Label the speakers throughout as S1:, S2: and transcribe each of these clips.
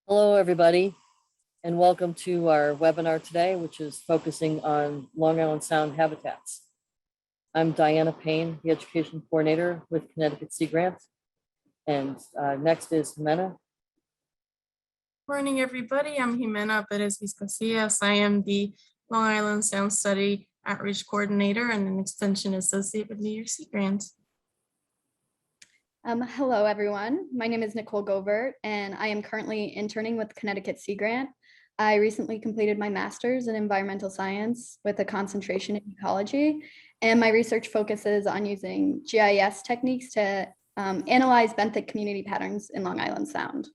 S1: Hello, everybody, and welcome to our webinar today, which is focusing on Long Island Sound habitats. I'm Diana Payne, the Education Coordinator with Connecticut Sea Grant, and next is Jimena.
S2: Morning, everybody. I'm Jimena Perez Viscasillas. I am the Long Island Sound Study Outreach Coordinator and an Extension Associate with New York Sea Grant.
S3: Hello, everyone. My name is Nicole Govert, and I am currently interning with Connecticut Sea Grant. I recently completed my master's in environmental science with a concentration in ecology, and my research focuses on using GIS techniques to analyze benthic community patterns in Long Island Sound.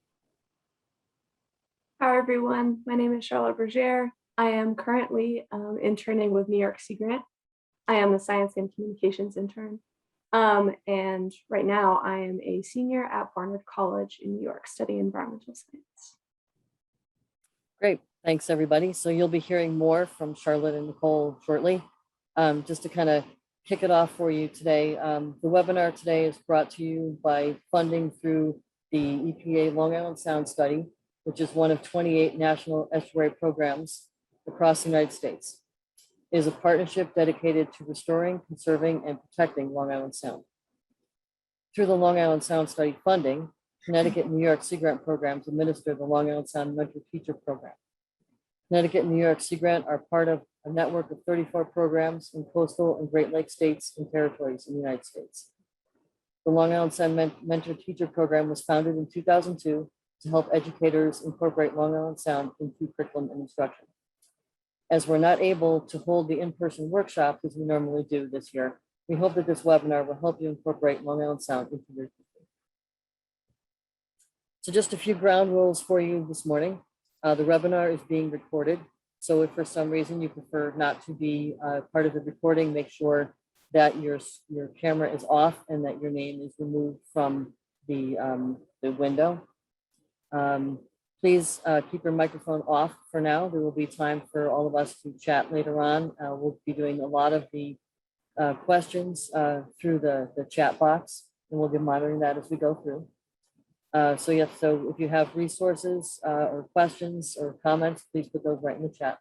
S4: Hi, everyone. My name is Charlotte Berger. I am currently interning with New York Sea Grant. I am the Science and Communications intern. And right now I am a senior at Barnard College in New York studying environmental science.
S1: Great, thanks everybody. So you'll be hearing more from Charlotte and Nicole shortly. Just to kind of kick it off for you today, the webinar today is brought to you by funding through the EPA Long Island Sound Study, which is one of 28 national estuary programs across the United States. It is a partnership dedicated to restoring, conserving, and protecting Long Island Sound. Through the Long Island Sound Study funding, Connecticut and New York Sea Grant programs administer the Long Island Sound Mentor Teacher Program. Connecticut and New York Sea Grant are part of a network of 34 programs in coastal and Great Lakes states and territories in the United States. The Long Island Sound Mentor Teacher Program was founded in 2002 to help educators incorporate Long Island Sound into curriculum and instruction. As we're not able to hold the in-person workshops as we normally do this year, we hope that this webinar will help you incorporate Long Island Sound into your teaching. So just a few ground rules for you this morning. The webinar is being recorded. So if for some reason you prefer not to be part of the recording, make sure that your camera is off and that your name is removed from the window. Please keep your microphone off for now. There will be time for all of us to chat later on. We'll be doing a lot of the questions through the chat box, and we'll be monitoring that as we go through. So if you have resources or questions or comments, please put those right in the chat.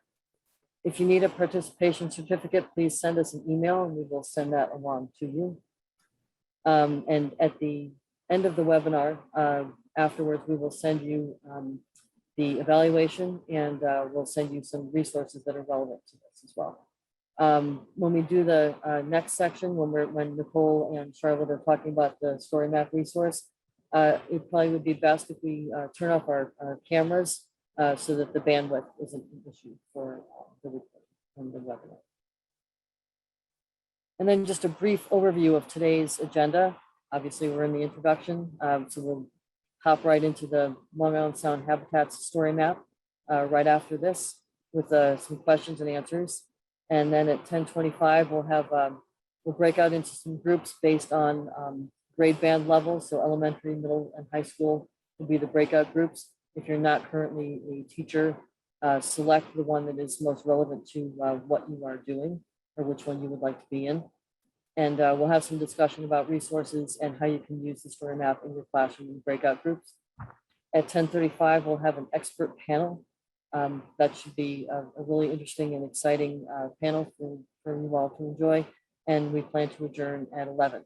S1: If you need a participation certificate, please send us an email and we will send that along to you. And at the end of the webinar, afterwards, we will send you the evaluation and we'll send you some resources that are relevant to this as well. When we do the next section, when Nicole and Charlotte are talking about the StoryMap resource, it probably would be best if we turn off our cameras so that the bandwidth isn't an issue for the recording and the webinar. And then just a brief overview of today's agenda. Obviously, we're in the introduction, so we'll hop right into the Long Island Sound Habitats story map right after this with some questions and answers. And then at 10:25, we'll break out into some groups based on grade band levels. So elementary, middle, and high school will be the breakout groups. If you're not currently a teacher, select the one that is most relevant to what you are doing or which one you would like to be in. And we'll have some discussion about resources and how you can use the story map in your classroom and breakout groups. At 10:35, we'll have an expert panel. That should be a really interesting and exciting panel for you all to enjoy. And we plan to adjourn at 11.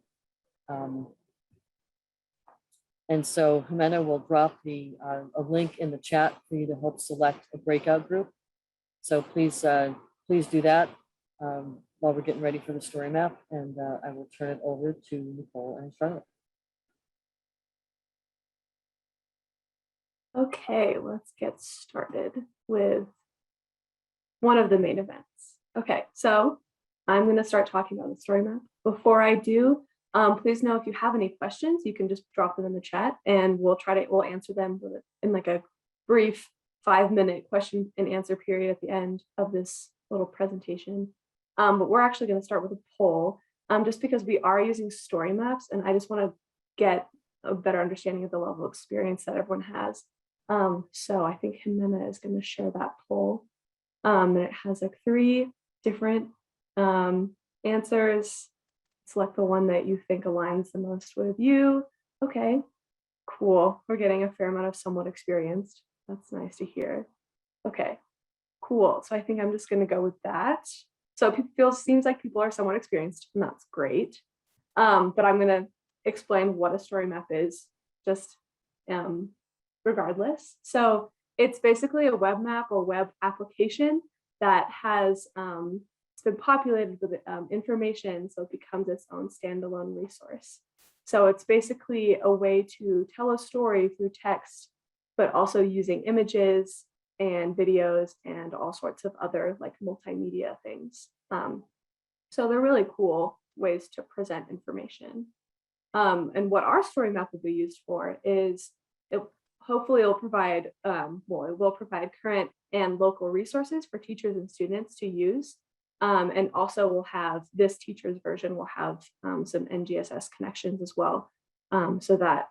S1: And so Jimena will drop a link in the chat for you to help select a breakout group. So please do that. While we're getting ready for the story map, and I will turn it over to Nicole and Charlotte.
S4: Okay, let's get started with one of the main events. Okay, so I'm going to start talking about the story map. Before I do, please know if you have any questions, you can just drop them in the chat, and we'll answer them in like a brief 5-minute question and answer period at the end of this little presentation. But we're actually going to start with a poll just because we are using story maps and I just want to get a better understanding of the level of experience that everyone has. So I think Jimena is going to share that poll. And it has like 3 different answers. Select the one that you think aligns the most with you. Okay, cool. We're getting a fair amount of somewhat experienced. That's nice to hear. Okay, cool. So I think I'm just going to go with that. So seems like people are somewhat experienced, and that's great. But I'm going to explain what a story map is, just regardless. So it's basically a web map or web application that has it's been populated with information, so it becomes its own standalone resource. So it's basically a way to tell a story through text, but also using images and videos and all sorts of other like multimedia things. So they're really cool ways to present information. And what our story map will be used for is hopefully it'll provide, it will provide current and local resources for teachers and students to use. And also we'll have this teacher's version will have some NGSS connections as well, so that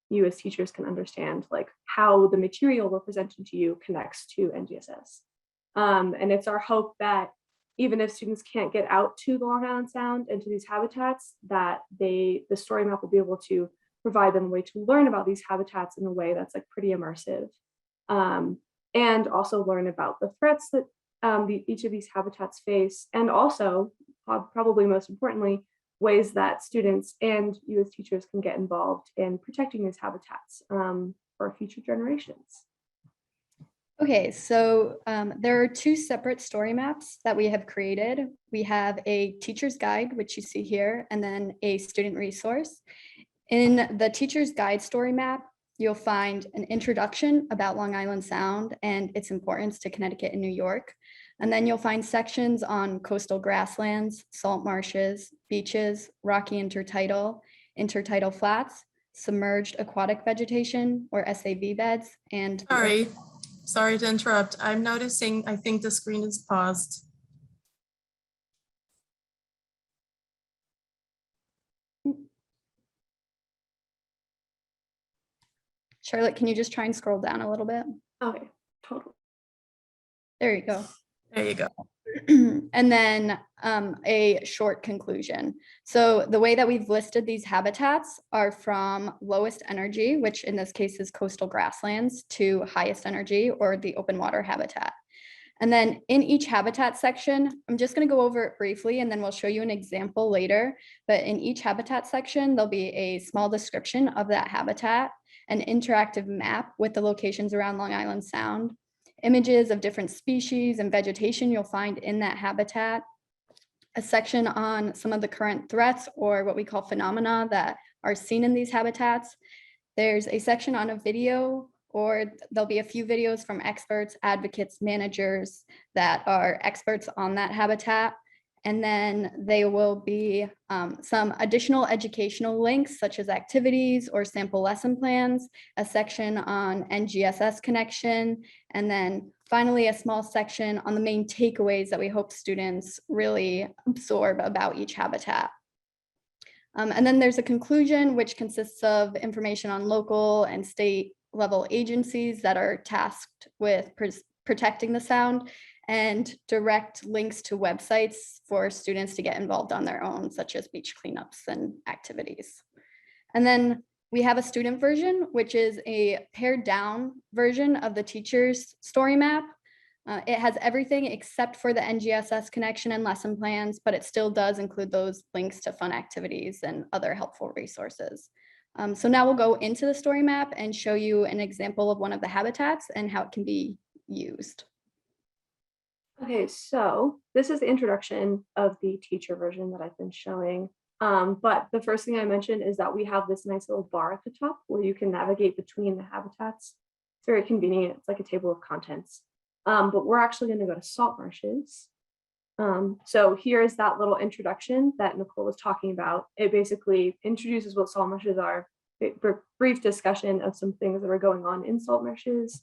S4: you as teachers can understand like how the material we're presenting to you connects to NGSS. And it's our hope that even if students can't get out to the Long Island Sound and to these habitats, that the story map will be able to provide them a way to learn about these habitats in a way that's like pretty immersive. And also learn about the threats that each of these habitats face, and also probably most importantly, ways that students and you as teachers can get involved in protecting these habitats for future generations.
S3: Okay, so there are two separate story maps that we have created. We have a teacher's guide, which you see here, and then a student resource. In the teacher's guide story map, you'll find an introduction about Long Island Sound and its importance to Connecticut and New York. And then you'll find sections on coastal grasslands, salt marshes, beaches, rocky intertidal flats, submerged aquatic vegetation or SAV beds, and
S2: Sorry to interrupt. I'm noticing, I think the screen is paused.
S3: Charlotte, can you just try and scroll down a little bit?
S4: Okay, totally.
S3: There you go.
S2: There you go.
S3: And then a short conclusion. So the way that we've listed these habitats are from lowest energy, which in this case is coastal grasslands, to highest energy or the open water habitat. And then in each habitat section, I'm just going to go over it briefly and then we'll show you an example later. But in each habitat section, there'll be a small description of that habitat, an interactive map with the locations around Long Island Sound, images of different species and vegetation you'll find in that habitat, a section on some of the current threats or what we call phenomena that are seen in these habitats. There's a section on a video, or there'll be a few videos from experts, advocates, managers that are experts on that habitat. And then there will be some additional educational links such as activities or sample lesson plans, a section on NGSS connection, and then finally a small section on the main takeaways that we hope students really absorb about each habitat. And then there's a conclusion which consists of information on local and state level agencies that are tasked with protecting the sound, and direct links to websites for students to get involved on their own, such as beach cleanups and activities. And then we have a student version, which is a pared down version of the teacher's story map. It has everything except for the NGSS connection and lesson plans, but it still does include those links to fun activities and other helpful resources. So now we'll go into the story map and show you an example of one of the habitats and how it can be used.
S4: Okay, so this is the introduction of the teacher version that I've been showing. But the first thing I mentioned is that we have this nice little bar at the top where you can navigate between the habitats. It's very convenient. It's like a table of contents. But we're actually going to go to salt marshes. So here's that little introduction that Nicole was talking about. It basically introduces what salt marshes are, a brief discussion of some things that are going on in salt marshes.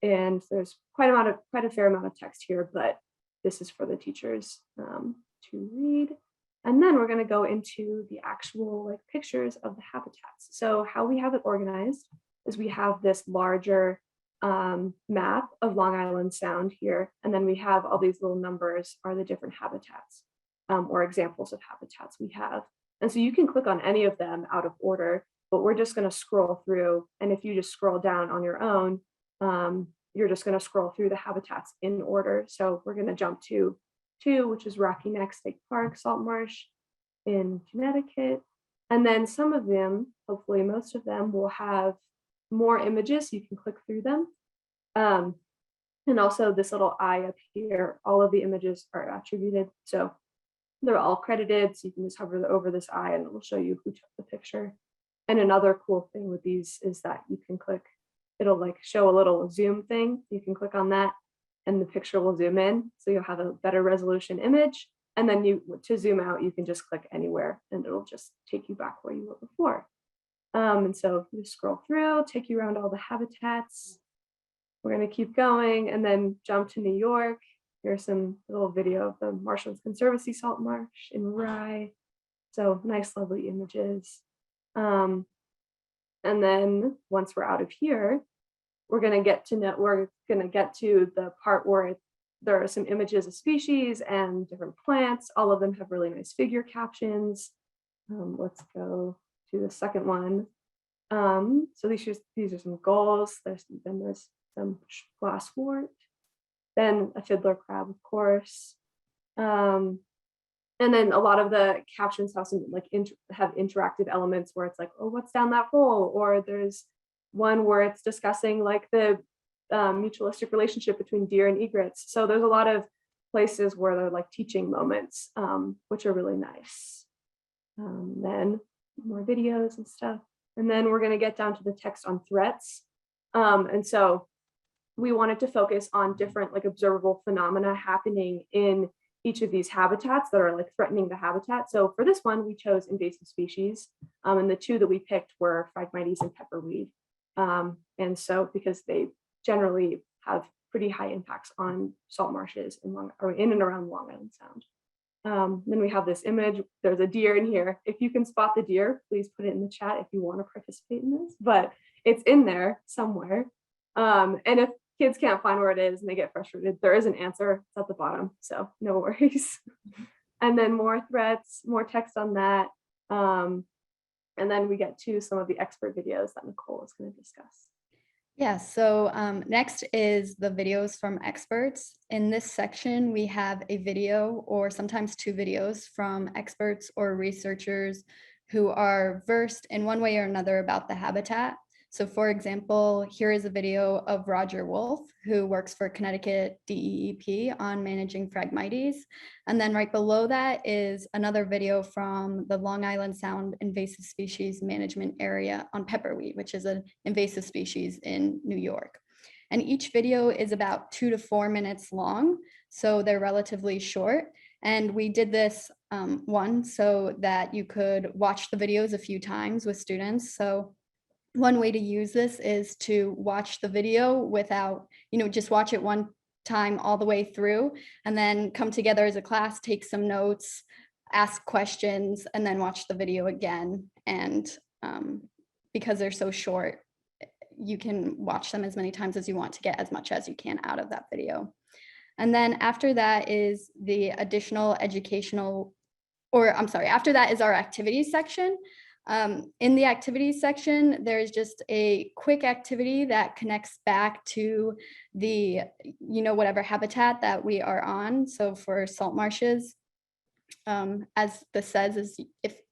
S4: And there's quite a fair amount of text here, but this is for the teachers to read. And then we're going to go into the actual like pictures of the habitats. So how we have it organized is we have this larger map of Long Island Sound here, and then we have all these little numbers are the different habitats or examples of habitats we have. And so you can click on any of them out of order but we're just going to scroll through. And if you just scroll down on your own, you're just going to scroll through the habitats in order. So we're going to jump to 2, which is Rocky Neck State Park, Salt Marsh in Connecticut. And then some of them, hopefully most of them, will have more images. You can click through them. And also this little eye up here, all of the images are attributed. So they're all credited. So you can just hover over this eye and it will show you who took the picture. And another cool thing with these is that you can click, it'll like show a little zoom thing. You can click on that and the picture will zoom in. So you'll have a better resolution image. And then to zoom out, you can just click anywhere and it'll just take you back where you were before. And so if you scroll through, take you around all the habitats. We're going to keep going and then jump to New York. Here's some little video of the Marshlands Conservancy Salt Marsh in Rye. So nice, lovely images. And then once we're out of here, we're going to get to the part where there are some images of species and different plants. All of them have really nice figure captions. Let's go to the second one. So these are some gulls. There's some glasswort, then a fiddler crab, of course. And then a lot of the captions have some have interactive elements where it's like, oh, what's down that hole? Or there's one where it's discussing like the mutualistic relationship between deer and egrets. So there's a lot of places where they're like teaching moments, which are really nice. Then more videos and stuff. And then we're going to get down to the text on threats. And so we wanted to focus on different like observable phenomena happening in each of these habitats that are like threatening the habitat. So for this one, we chose invasive species. And the 2 that we picked were Phragmites and pepperweed. And so because they generally have pretty high impacts on salt marshes in and around Long Island Sound. Then we have this image. There's a deer in here. If you can spot the deer, please put it in the chat if you want to participate in this, but it's in there somewhere. And if kids can't find where it is and they get frustrated, there is an answer. It's at the bottom, so no worries. And then more threats, more text on that. And then we get to some of the expert videos that Nicole is going to discuss.
S3: Yeah, so next is the videos from experts. In this section, we have a video or sometimes 2 videos from experts or researchers who are versed in one way or another about the habitat. So for example, here is a video of Roger Wolfe, who works for Connecticut DEEP on managing Phragmites. And then right below that is another video from the Long Island Sound Invasive Species Management Area on pepperweed, which is an invasive species in New York. And each video is about 2 to 4 minutes long, so they're relatively short. And we did this one so that you could watch the videos a few times with students. So one way to use this is to watch the video without, just watch it one time all the way through and then come together as a class, take some notes, ask questions, and then watch the video again. And because they're so short, you can watch them as many times as you want to get as much as you can out of that video. And then after that is the additional educational, after that is our activities section. In the activities section, there's just a quick activity that connects back to the, whatever habitat that we are on. So for salt marshes, as this says, is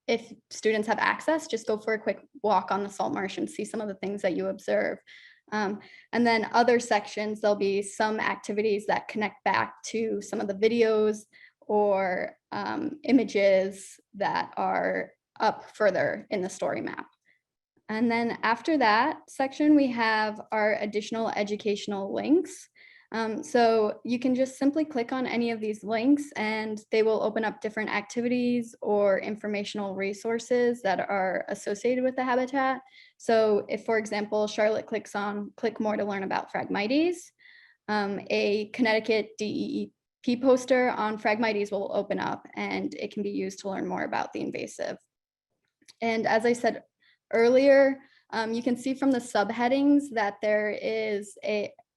S3: if students have access, just go for a quick walk on the salt marsh and see some of the things that you observe. And then other sections, there'll be some activities that connect back to some of the videos or images that are up further in the StoryMap. And then after that section, we have our additional educational links. So you can just simply click on any of these links and they will open up different activities or informational resources that are associated with the habitat. So if, for example, Charlotte clicks on click more to learn about Phragmites, a Connecticut DEEP poster on Phragmites will open up and it can be used to learn more about the invasive. And as I said earlier, you can see from the subheadings that there is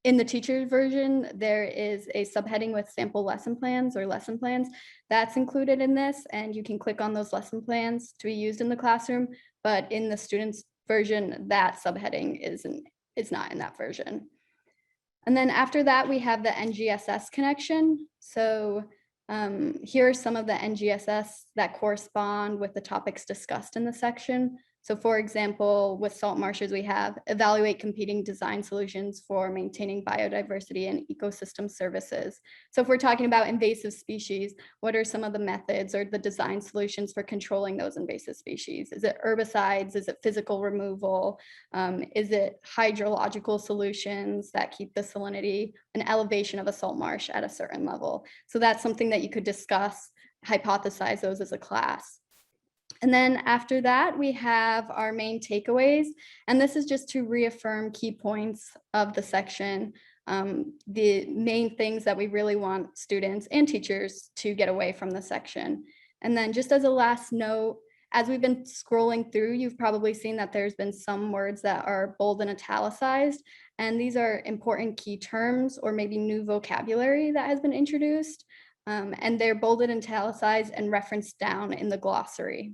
S3: in the teacher version, there is a subheading with sample lesson plans or lesson plans that's included in this. And you can click on those lesson plans to be used in the classroom. but in the students version, that subheading is not in that version. And then after that, we have the NGSS connection. So here are some of the NGSS that correspond with the topics discussed in the section. So for example, with salt marshes, we have evaluate competing design solutions for maintaining biodiversity and ecosystem services. So if we're talking about invasive species, what are some of the methods or the design solutions for controlling those invasive species? Is it herbicides? Is it physical removal? Is it hydrological solutions that keep the salinity and elevation of a salt marsh at a certain level? So that's something that you could discuss, hypothesize those as a class. And then after that, we have our main takeaways. And this is just to reaffirm key points of the section, the main things that we really want students and teachers to get away from the section. And then just as a last note, as we've been scrolling through, you've probably seen that there's been some words that are bold and italicized. And these are important key terms or maybe new vocabulary that has been introduced. And they're bolded and italicized and referenced down in the glossary.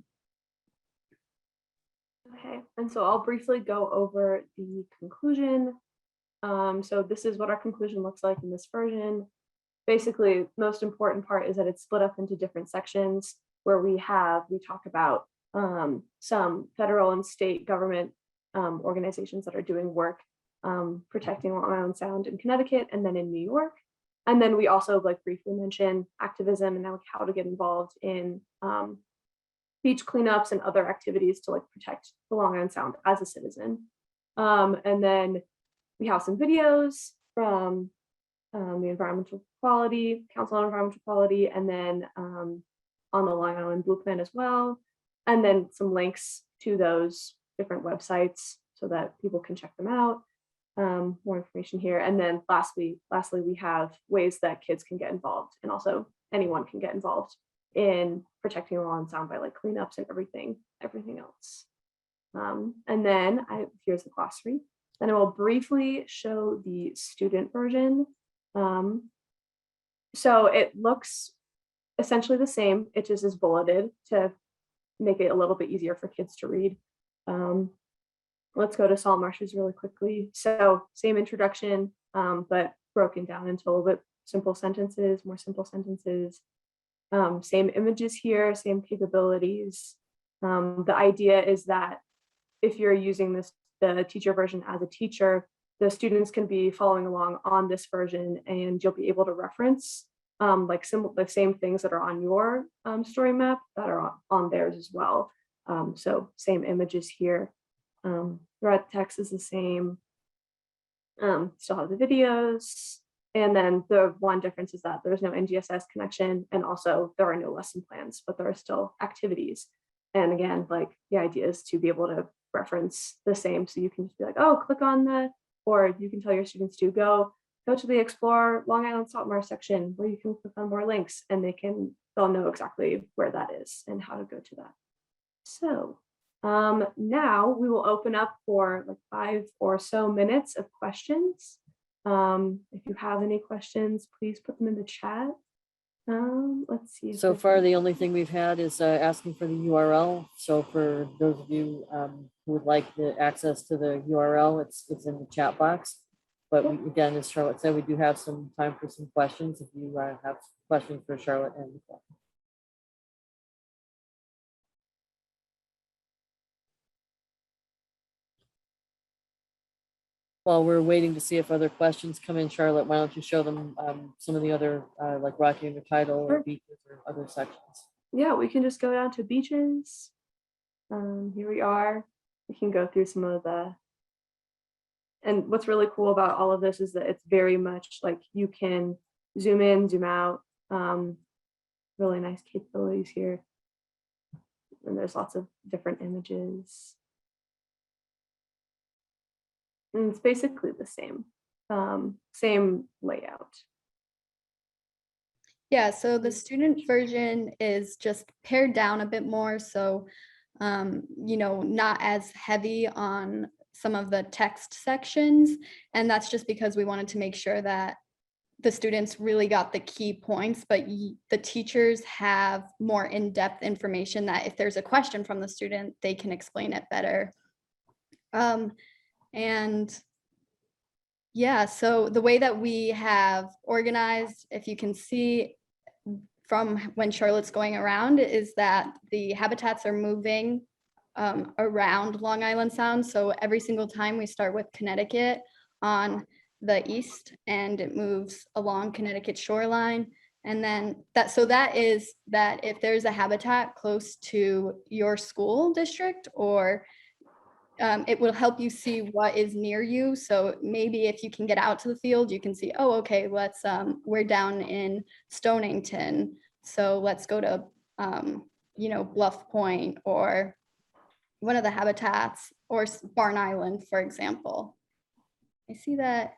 S4: Okay, and so I'll briefly go over the conclusion. So this is what our conclusion looks like in this version. Basically, most important part is that it's split up into different sections where we talk about some federal and state government organizations that are doing work protecting Long Island Sound in Connecticut and then in New York. And then we also briefly mention activism and how to get involved in beach cleanups and other activities to protect the Long Island Sound as a citizen. And then we have some videos from the Environmental Quality, Council on Environmental Quality, and then on the Long Island Blue Plan as well. And then some links to those different websites so that people can check them out. More information here. And then lastly, we have ways that kids can get involved, and also anyone can get involved in protecting the Long Island Sound by cleanups and everything else. And then here's the glossary. Then I will briefly show the student version. So it looks essentially the same. It just is bulleted to make it a little bit easier for kids to read. Let's go to salt marshes really quickly. So same introduction, but broken down into a little bit more simple sentences. Same images here, same capabilities. The idea is that if you're using the teacher version as a teacher, the students can be following along on this version, and you'll be able to reference the same things that are on your story map that are on theirs as well. So same images here. Thread text is the same. Still have the videos. And then the one difference is that there's no NGSS connection, and also there are no lesson plans, but there are still activities. And again, the idea is to be able to reference the same. So you can just be oh, click on or you can tell your students to go to the Explore Long Island Salt Marsh section where you can click on more links, and they'll know exactly where that is and how to go to that. So now we will open up for 5 or so minutes of questions. If you have any questions, please put them in the chat. Let's see.
S1: So far, the only thing we've had is asking for the URL. So for those of you who would like the access to the URL, it's in the chat box. But again, as Charlotte said, we do have some time for some questions if you have questions for Charlotte and Nicole. While we're waiting to see if other questions come in, Charlotte, why don't you show them some of the other Rocky Under Tidal or beaches or other sections?
S4: Yeah, we can just go down to beaches. Here we are. We can go through some of and what's really cool about all of this is that it's very much you can zoom in, zoom out. Really nice capabilities here. And there's lots of different images. And it's basically the same layout.
S3: Yeah, so the student version is just pared down a bit more. So, not as heavy on some of the text sections. And that's just because we wanted to make sure that the students really got the key points, but the teachers have more in-depth information that if there's a question from the student, they can explain it better. And yeah, so the way that we have organized, if you can see from when Charlotte's going around, is that the habitats are moving around Long Island Sound. So every single time we start with Connecticut on the east, and it moves along Connecticut shoreline. And then that is that if there's a habitat close to your school district, or it will help you see what is near you. So maybe if you can get out to the field, you can see, oh, okay, we're down in Stonington, so let's go to, Bluff Point or one of the habitats, or Barn Island, for example. I see that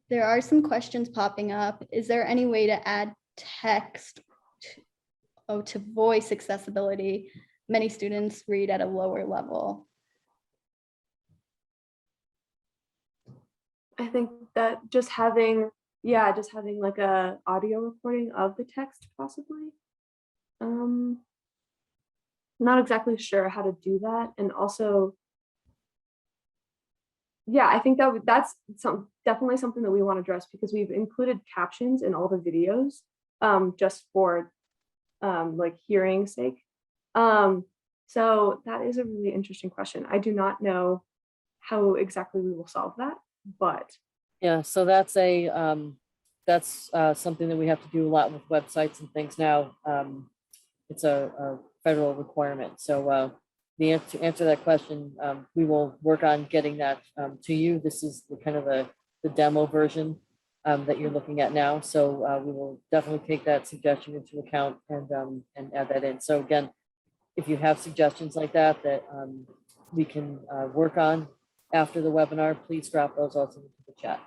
S3: there are some questions popping up. Is there any way to add text to voice accessibility? Many students read at a lower level.
S4: I think that just having like a audio recording of the text possibly. Not exactly sure how to do that. And also, yeah, I think that's definitely something that we want to address, because we've included captions in all the videos just for like hearing's sake. So that is a really interesting question. I do not know how exactly we will solve that, but
S1: Yeah, so that's something that we have to do a lot with websites and things now. It's a federal requirement. So to answer that question, we will work on getting that to you. This is the demo version that you're looking at now. So we will definitely take that suggestion into account and add that in. So again, if you have suggestions like that we can work on after the webinar, please drop those also into the chat.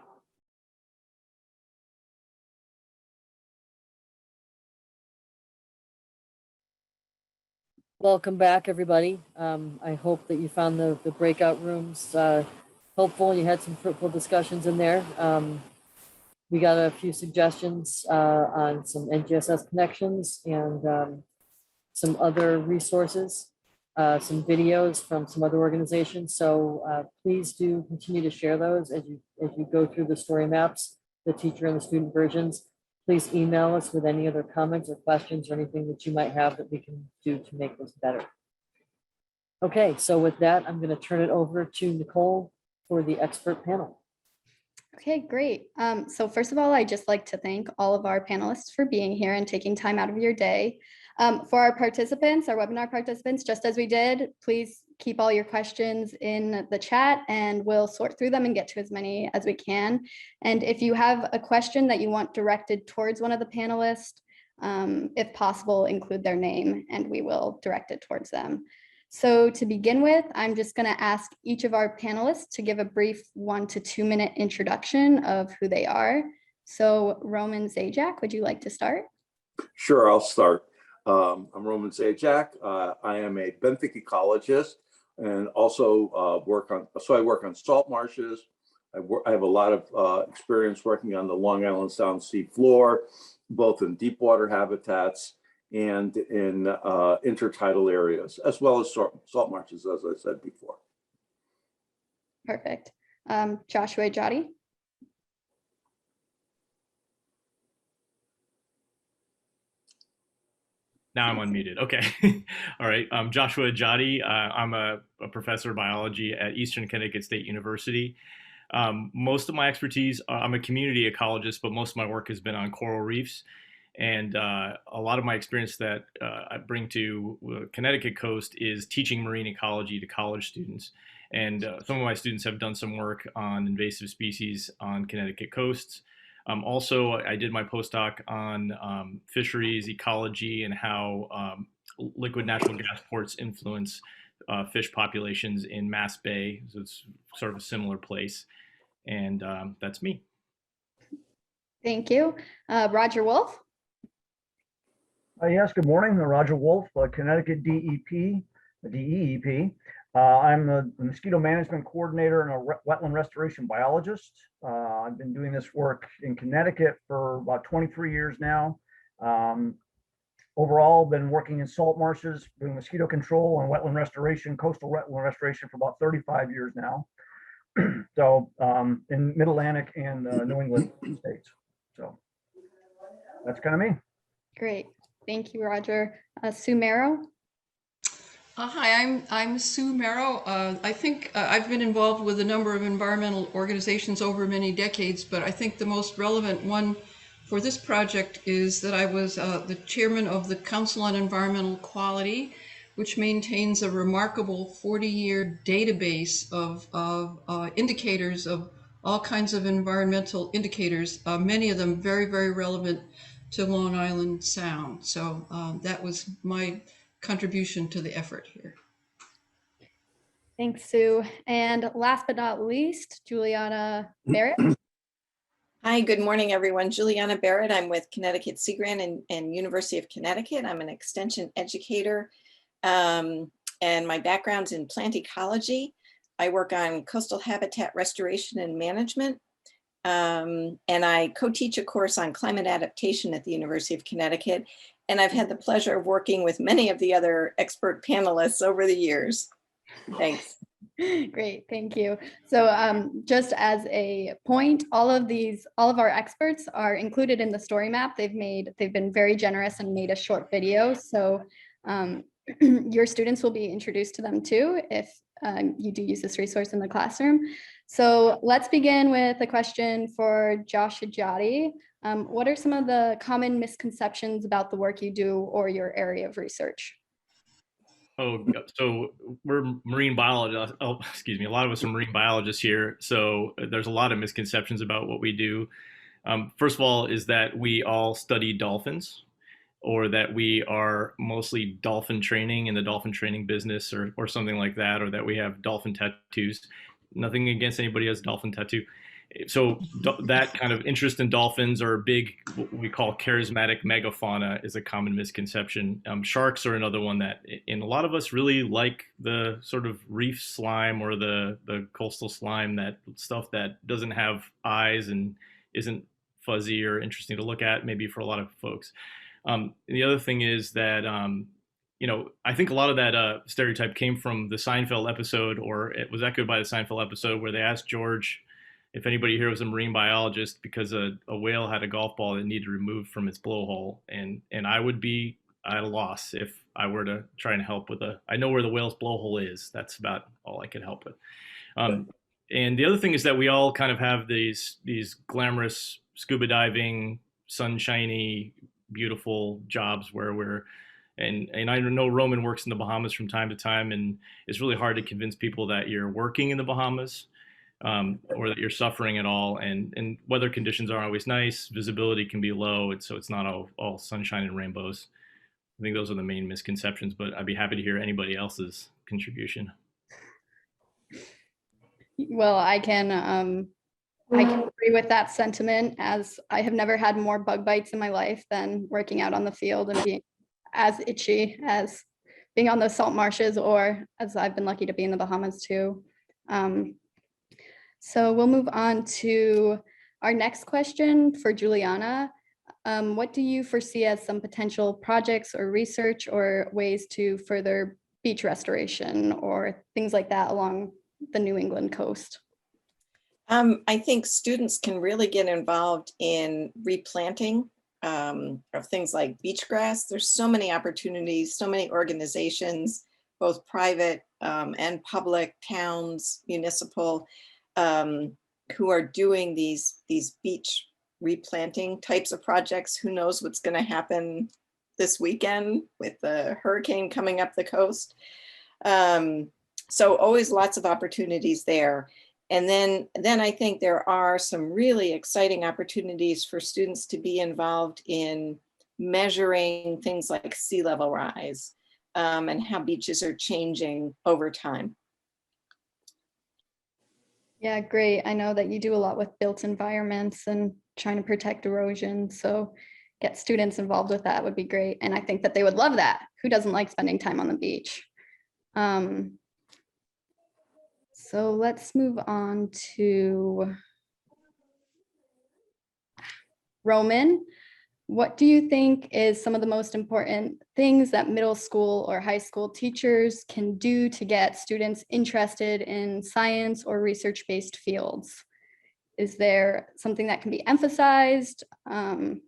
S1: Welcome back, everybody. I hope that you found the breakout rooms helpful. You had some fruitful discussions in there. We got a few suggestions on some NGSS connections and some other resources, some videos from some other organizations. So please do continue to share those as you go through the story maps, the teacher and the student versions. Please email us with any other comments or questions or anything that you might have that we can do to make this better. Okay, so with that, I'm going to turn it over to Nicole for the expert panel.
S3: Okay, great. So first of all, I'd just like to thank all of our panelists for being here and taking time out of your day. For our participants, our webinar participants, just as we did, please keep all your questions in the chat and we'll sort through them and get to as many as we can. And if you have a question that you want directed towards one of the panelists, if possible, include their name and we will direct it towards them. So to begin with, I'm just going to ask each of our panelists to give a brief 1 to 2 minute introduction of who they are. So Roman Zajac, would you like to start?
S5: Sure, I'll start. I'm Roman Zajac. I am a benthic ecologist and also I work on salt marshes. I have a lot of experience working on the Long Island Sound sea floor, both in deep water habitats and in intertidal areas, as well as salt marshes, as I said before.
S3: Perfect. Joshua Idjadi.
S6: Now I'm unmuted. Okay. All right. I'm Joshua Idjadi. I'm a professor of biology at Eastern Connecticut State University. Most of my expertise, I'm a community ecologist, but most of my work has been on coral reefs. And a lot of my experience that I bring to Connecticut coast is teaching marine ecology to college students. And some of my students have done some work on invasive species on Connecticut coasts. Also, I did my postdoc on fisheries ecology and how liquid natural gas ports influence fish populations in Mass Bay. So it's sort of a similar place. And that's me.
S3: Thank you. Roger Wolfe.
S7: Yes, good morning. Roger Wolfe, Connecticut DEP, DEEP. I'm the mosquito management coordinator and a wetland restoration biologist. I've been doing this work in Connecticut for about 23 years now. Overall, been working in salt marshes, doing mosquito control and wetland restoration, coastal wetland restoration for about 35 years now. So in Mid-Atlantic and New England states. So that's kind of me.
S3: Great. Thank you, Roger. Sue Merrow.
S8: Hi, I'm Sue Merrow. I think I've been involved with a number of environmental organizations over many decades, but I think the most relevant one for this project is that I was the chairman of the Council on Environmental Quality, which maintains a remarkable 40-year database of indicators of all kinds of environmental indicators, many of them very, very relevant to Long Island Sound. So that was my contribution to the effort here.
S3: Thanks, Sue. And last but not least, Juliana Barrett.
S9: Hi, good morning, everyone. Juliana Barrett. I'm with Connecticut Sea Grant and University of Connecticut. I'm an extension educator, and my background's in plant ecology. I work on coastal habitat restoration and management, and I co-teach a course on climate adaptation at the University of Connecticut. And I've had the pleasure of working with many of the other expert panelists over the years. Thanks.
S3: Great, thank you. So just as a point, all of our experts are included in the StoryMap. They've been very generous and made a short video. So your students will be introduced to them too if you do use this resource in the classroom. So let's begin with a question for Josh Idjadi. What are some of the common misconceptions about the work you do or your area of research?
S6: Oh, so we're marine biologists. Oh, excuse me. A lot of us are marine biologists here. So there's a lot of misconceptions about what we do. First of all, is that we all study dolphins, or that we are mostly dolphin training in the dolphin training business, or something like that, or that we have dolphin tattoos. Nothing against anybody who has a dolphin tattoo. So that kind of interest in dolphins, or big, what we call charismatic megafauna, is a common misconception. Sharks are another one that, and a lot of us really like the sort of reef slime or the coastal slime, that stuff that doesn't have eyes and isn't fuzzy or interesting to look at, maybe for a lot of folks. The other thing is that, I think a lot of that stereotype came from the Seinfeld episode, or it was echoed by the Seinfeld episode, where they asked George if anybody here was a marine biologist because a whale had a golf ball that needed removed from its blowhole. And I would be at a loss if I were to try and help with I know where the whale's blowhole is. That's about all I could help with. And the other thing is that we all kind of have these glamorous scuba diving, sunshiny, beautiful jobs where and I know Roman works in the Bahamas from time to time, and it's really hard to convince people that you're working in the Bahamas, or that you're suffering at all. And weather conditions aren't always nice. Visibility can be low. So it's not all sunshine and rainbows. I think those are the main misconceptions, but I'd be happy to hear anybody else's contribution.
S3: Well, I can agree with that sentiment, as I have never had more bug bites in my life than working out on the field and being as itchy as being on those salt marshes, or as I've been lucky to be in the Bahamas too. So we'll move on to our next question for Juliana. What do you foresee as some potential projects or research or ways to further beach restoration or things like that along the New England coast?
S9: I think students can really get involved in replanting of things like beach grass. There's so many opportunities, so many organizations, both private and public, towns, municipal, who are doing these beach replanting types of projects. Who knows what's going to happen this weekend with the hurricane coming up the coast. So always lots of opportunities there. And then I think there are some really exciting opportunities for students to be involved in measuring things like sea level rise and how beaches are changing over time.
S3: Yeah, great. I know that you do a lot with built environments and trying to protect erosion. So get students involved with that would be great. And I think that they would love that. Who doesn't like spending time on the beach? So let's move on to Roman. What do you think is some of the most important things that middle school or high school teachers can do to get students interested in science or research-based fields? Is there something that can be emphasized? How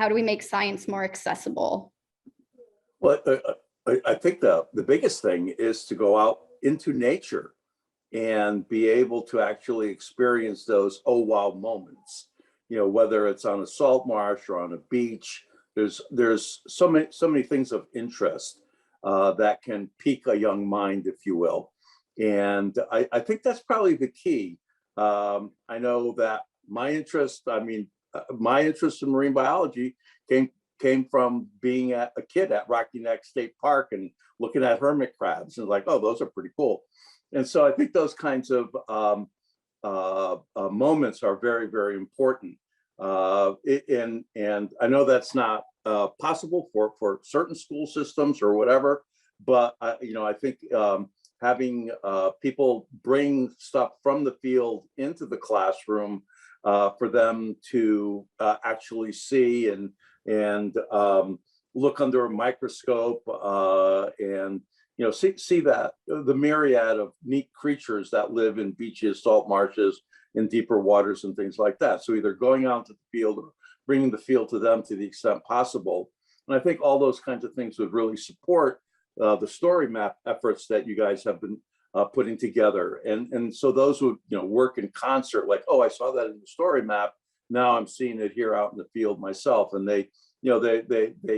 S3: do we make science more accessible?
S5: Well, I think the biggest thing is to go out into nature and be able to actually experience those oh wow moments. You know, whether it's on a salt marsh or on a beach, there's so many things of interest that can pique a young mind, if you will. And I think that's probably the key. I know that my interest in marine biology came from being a kid at Rocky Neck State Park and looking at hermit crabs and like, oh, those are pretty cool. And so I think those kinds of moments are very, very important. And I know that's not possible for certain school systems or whatever, but I think having people bring stuff from the field into the classroom for them to actually see and look under a microscope and see that the myriad of neat creatures that live in beaches, salt marshes, in deeper waters and things like that. So either going out to the field or bringing the field to them to the extent possible. And I think all those kinds of things would really support the StoryMap efforts that you guys have been putting together. And so those would work in concert, like, oh, I saw that in the StoryMap. Now I'm seeing it here out in the field myself. And they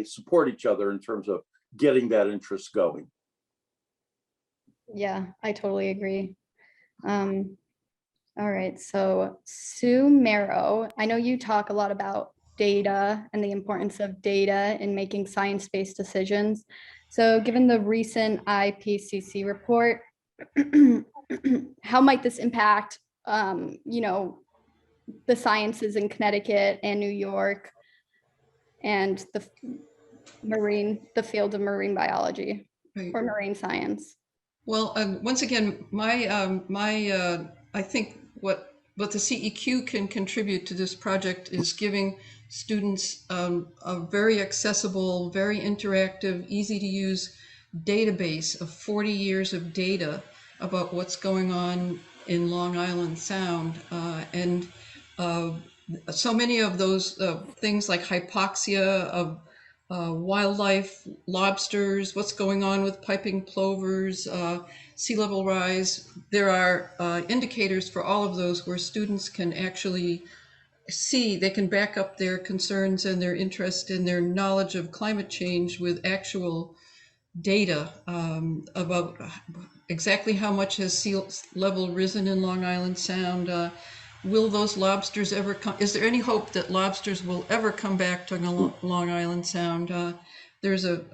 S5: support each other in terms of getting that interest going.
S3: Yeah, I totally agree. All right, so Sue Merrow, I know you talk a lot about data and the importance of data in making science-based decisions. So given the recent IPCC report, how might this impact, the sciences in Connecticut and New York and the field of marine biology or marine science?
S8: Well, once again, I think what the CEQ can contribute to this project is giving students a very accessible, very interactive, easy to use database of 40 years of data about what's going on in Long Island Sound. And so many of those things like hypoxia of wildlife, lobsters, what's going on with piping plovers, sea level rise. There are indicators for all of those where students can actually see, they can back up their concerns and their interest in their knowledge of climate change with actual data about exactly how much has sea level risen in Long Island Sound. Will those lobsters ever come? Is there any hope that lobsters will ever come back to Long Island Sound? There's a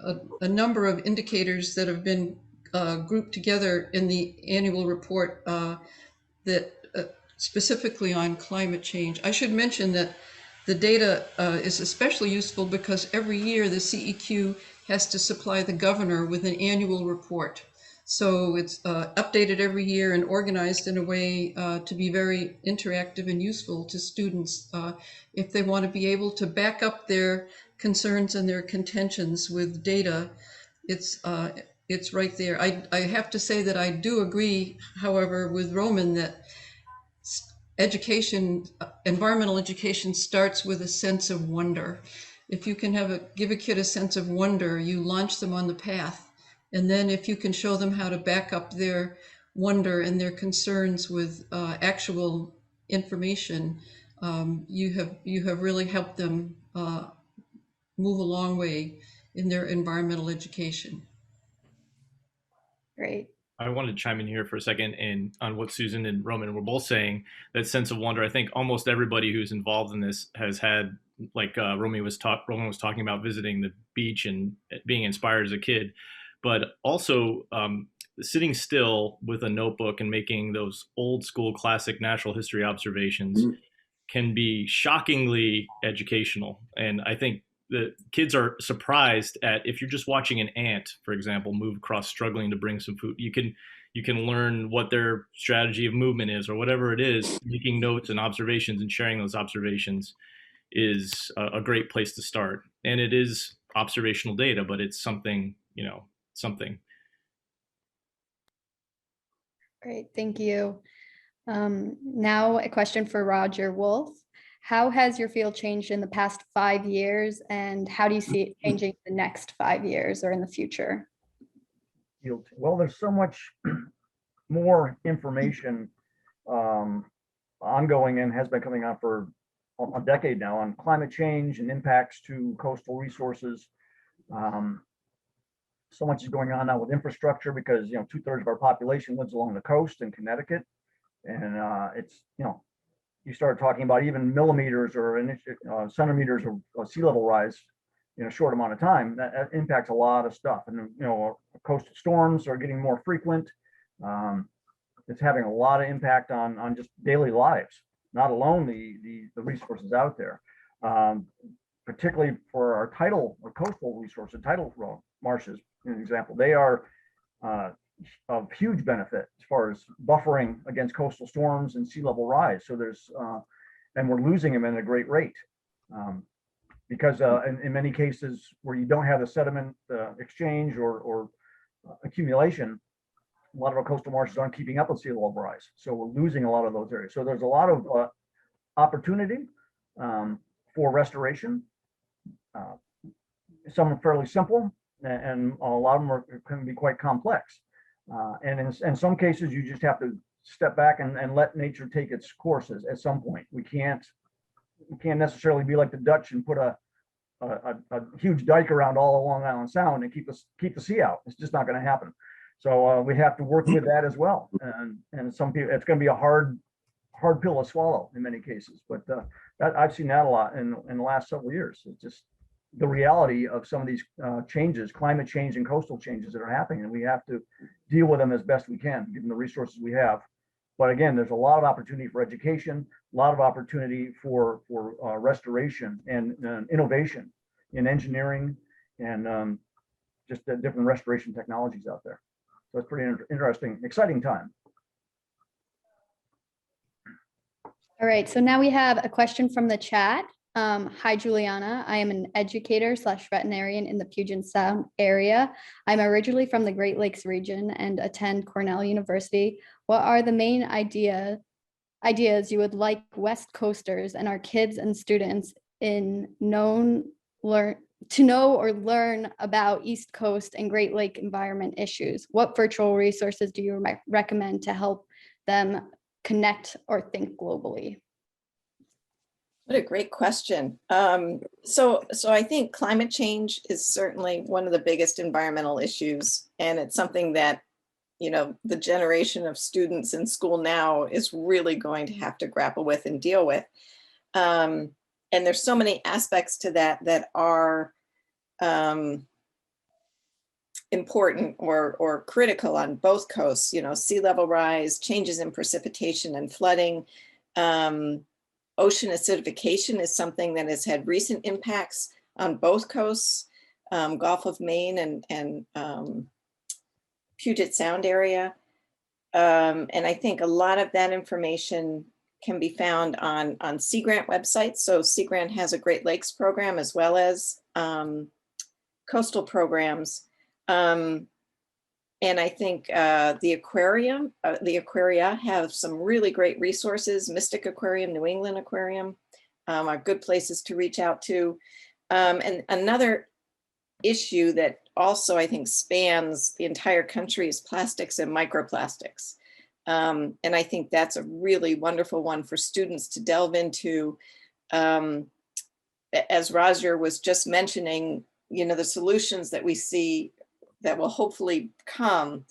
S8: number of indicators that have been grouped together in the annual report that specifically on climate change. I should mention that the data is especially useful because every year the CEQ has to supply the governor with an annual report. So it's updated every year and organized in a way to be very interactive and useful to students if they want to be able to back up their concerns and their contentions with data. It's right there. I have to say that I do agree, however, with Roman that education, environmental education starts with a sense of wonder. If you can give a kid a sense of wonder, you launch them on the path. And then if you can show them how to back up their wonder and their concerns with actual information, you have really helped them move a long way in their environmental education.
S3: Great.
S6: I wanted to chime in here for a second and on what Susan and Roman were both saying, that sense of wonder. I think almost everybody who's involved in this has had, like Roman was talking about visiting the beach and being inspired as a kid, but also sitting still with a notebook and making those old school classic natural history observations can be shockingly educational. And I think the kids are surprised at, if you're just watching an ant, for example, move across struggling to bring some food, you you can learn what their strategy of movement is or whatever it is. Making notes and observations and sharing those observations is a great place to start. And it is observational data, but it's something, something.
S3: Great, thank you. Now a question for Roger Wolfe. How has your field changed in the past 5 years, and how do you see it changing the next 5 years or in the future?
S7: Well, there's so much more information ongoing and has been coming out for a decade now on climate change and impacts to coastal resources. So much is going on now with infrastructure because 2/3 of our population lives along the coast in Connecticut, and it's you start talking about even millimeters or centimeters of sea level rise in a short amount of time. That impacts a lot of stuff, and coastal storms are getting more frequent. It's having a lot of impact on just daily lives, not alone the resources out there, particularly for our tidal or coastal resources, tidal marshes, an example. They are of huge benefit as far as buffering against coastal storms and sea level rise. So there's, and we're losing them at a great rate because in many cases where you don't have the sediment exchange or accumulation, a lot of our coastal marshes aren't keeping up with sea level rise. So we're losing a lot of those areas. So there's a lot of opportunity for restoration. Some are fairly simple, and a lot of them can be quite complex. And in some cases, you just have to step back and let nature take its courses at some point. We can't necessarily be like the Dutch and put a huge dike around all along Island Sound and keep the sea out. It's just not going to happen. So we have to work with that as well. And some people, it's going to be a hard pill to swallow in many cases. But I've seen that a lot in the last several years. It's just the reality of some of these changes, climate change and coastal changes that are happening, and we have to deal with them as best we can, given the resources we have. But again, there's a lot of opportunity for education, a lot of opportunity for restoration and innovation in engineering and just the different restoration technologies out there. So it's pretty interesting, exciting time.
S3: All right, so now we have a question from the chat. Hi, Juliana. I am an educator / veterinarian in the Puget Sound area. I'm originally from the Great Lakes region and attend Cornell University. What are the main ideas you would like West Coasters and our kids and students to know or learn about East Coast and Great Lake environment issues? What virtual resources do you recommend to help them connect or think globally?
S9: What a great question. So I think climate change is certainly one of the biggest environmental issues, and it's something that, the generation of students in school now is really going to have to grapple with and deal with. And there's so many aspects to that are important or critical on both coasts. Sea level rise, changes in precipitation and flooding. Ocean acidification is something that has had recent impacts on both coasts, Gulf of Maine and Puget Sound area. And I think a lot of that information can be found on Sea Grant websites. So Sea Grant has a Great Lakes program as well as coastal programs. And I think the aquaria have some really great resources. Mystic Aquarium, New England Aquarium are good places to reach out to. And another issue that also I think spans the entire country is plastics and microplastics. And I think that's a really wonderful one for students to delve into. As Roger was just mentioning, the solutions that we see that will hopefully come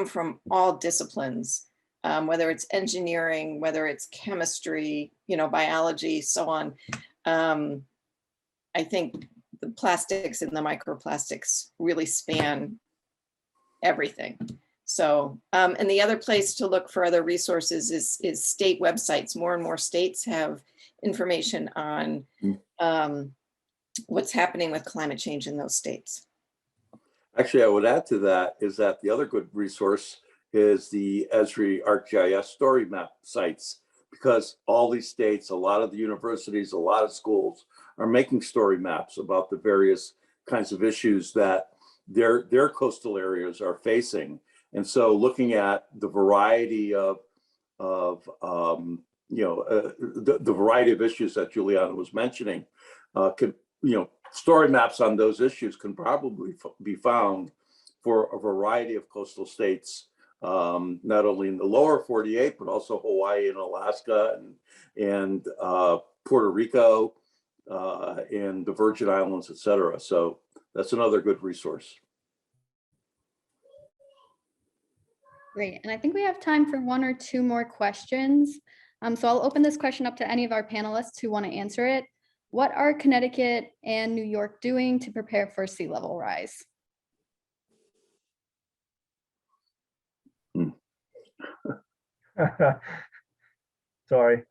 S9: from all disciplines, whether it's engineering, whether it's chemistry, biology, so on. I think the plastics and the microplastics really span everything. So, and the other place to look for other resources is state websites. More and more states have information on what's happening with climate change in those states.
S5: Actually, I would add to that is that the other good resource is the Esri ArcGIS StoryMap sites, because all these states, a lot of the universities, a lot of schools are making story maps about the various kinds of issues that their coastal areas are facing. And so looking at the variety of the variety of issues that Juliana was mentioning, story maps on those issues can probably be found for a variety of coastal states, not only in the lower 48, but also Hawaii and Alaska and Puerto Rico and the Virgin Islands, et cetera. So that's another good resource.
S3: Great. And I think we have time for one or two more questions. So I'll open this question up to any of our panelists who want to answer it. What are Connecticut and New York doing to prepare for sea level rise?
S7: Sorry.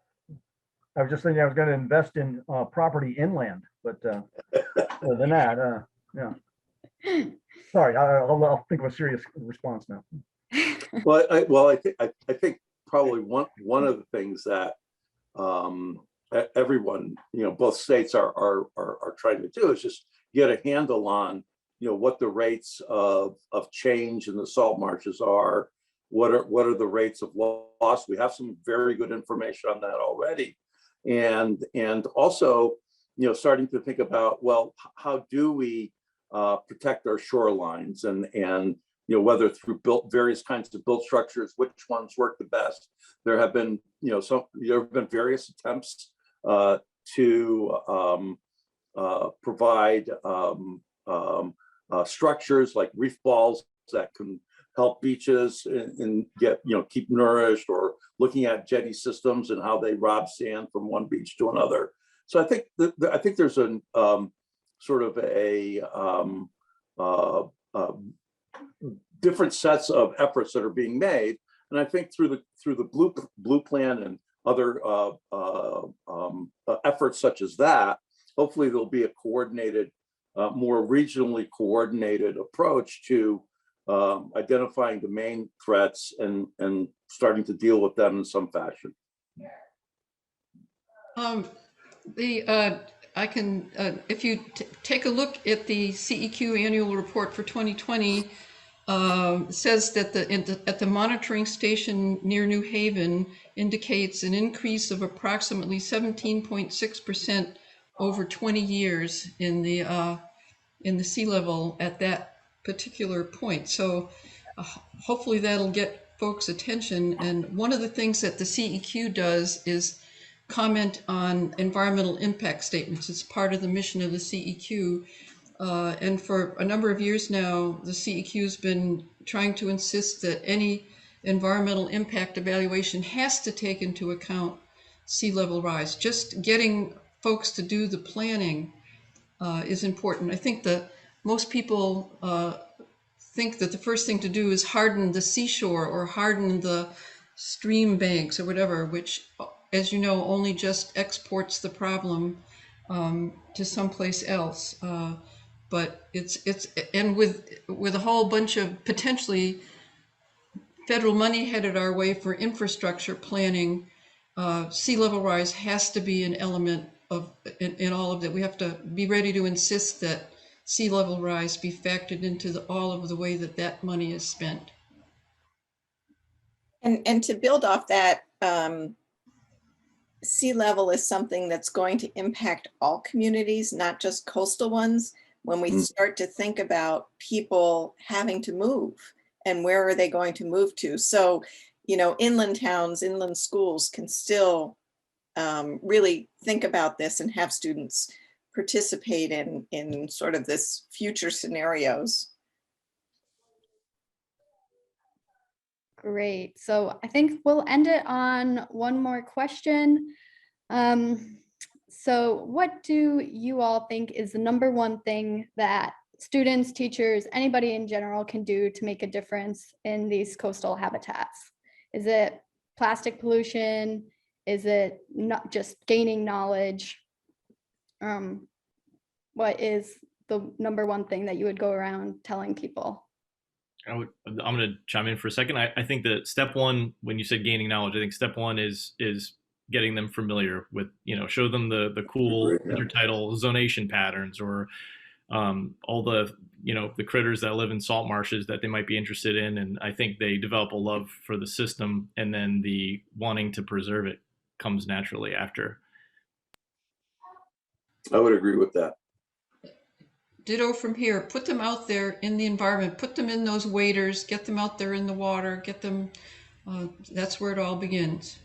S7: I was just thinking I was going to invest in property inland, but other than that, yeah. Sorry, I'll think of a serious response now.
S5: Well, I think probably one of the things that everyone, both states are trying to do is just get a handle on, what the rates of change in the salt marshes are. What are the rates of loss? We have some very good information on that already, and also, starting to think about, well, how do we protect our shorelines and whether through various kinds of built structures, which ones work the best. There have been, there have been various attempts to provide structures like reef balls that can help beaches and get, keep nourished, or looking at jetty systems and how they rob sand from one beach to another. So I think there's a sort of a different sets of efforts that are being made, and I think through the blue plan and other efforts such as that, hopefully there'll be a coordinated, more regionally coordinated approach to identifying the main threats and starting to deal with them in some fashion.
S8: I can, if you take a look at the CEQ annual report for 2020, says that at the monitoring station near New Haven indicates an increase of approximately 17.6% over 20 years in the sea level at that particular point. So hopefully that'll get folks' attention. And one of the things that the CEQ does is comment on environmental impact statements. It's part of the mission of the CEQ. And for a number of years now, the CEQ has been trying to insist that any environmental impact evaluation has to take into account sea level rise. Just getting folks to do the planning is important. I think that most people think that the first thing to do is harden the seashore or harden the stream banks or whatever, which, as you know, only just exports the problem to someplace else. But and with a whole bunch of potentially federal money headed our way for infrastructure planning, sea level rise has to be an element of in all of that. We have to be ready to insist that sea level rise be factored into all of the way that money is spent.
S9: And to build off that, sea level is something that's going to impact all communities, not just coastal ones. When we start to think about people having to move and where are they going to move to. So, inland towns, inland schools can still really think about this and have students participate in sort of this future scenarios.
S3: Great. So I think we'll end it on one more question. So what do you all think is the number one thing that students, teachers, anybody in general can do to make a difference in these coastal habitats? Is it plastic pollution? Is it not just gaining knowledge? What is the number one thing that you would go around telling people?
S6: I'm going to chime in for a second. I think that step one, when you said gaining knowledge, I think step one is getting them familiar with, show them the cool
S5: Agree, yeah.
S6: intertidal zonation patterns, or all the, the critters that live in salt marshes that they might be interested in. And I think they develop a love for the system, and then the wanting to preserve it comes naturally after.
S5: I would agree with that.
S8: Ditto from here. Put them out there in the environment, put them in those waders, get them out there in the water, get them, that's where it all begins.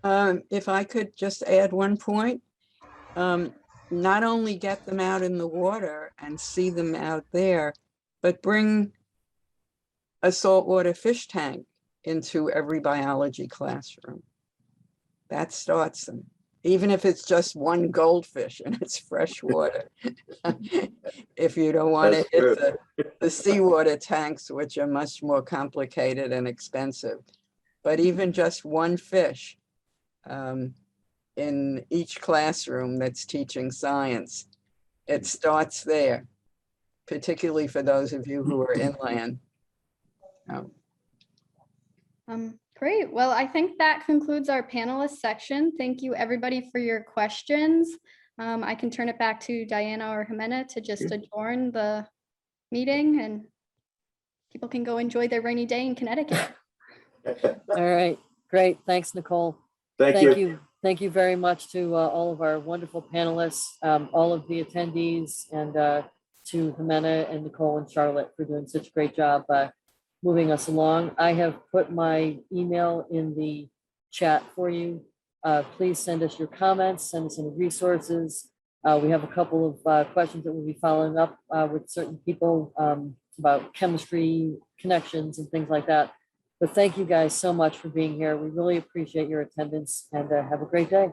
S10: If I could just add one point, not only get them out in the water and see them out there, but bring a saltwater fish tank into every biology classroom. That starts them. Even if it's just one goldfish and it's fresh water. If you don't want to hit the seawater tanks, which are much more complicated and expensive. But even just one fish in each classroom that's teaching science, it starts there, particularly for those of you who are inland.
S3: Great. Well, I think that concludes our panelist section. Thank you, everybody, for your questions. I can turn it back to Diana or Jimena to just adjourn the meeting, and people can go enjoy their rainy day in Connecticut.
S1: All right, great. Thanks, Nicole.
S5: Thank you.
S1: Thank you very much to all of our wonderful panelists, all of the attendees, and to Jimena and Nicole and Charlotte for doing such a great job moving us along. I have put my email in the chat for you. Please send us your comments, send us any resources. We have a couple of questions that we'll be following up with certain people about chemistry connections and things like that. But thank you guys so much for being here. We really appreciate your attendance, and have a great day.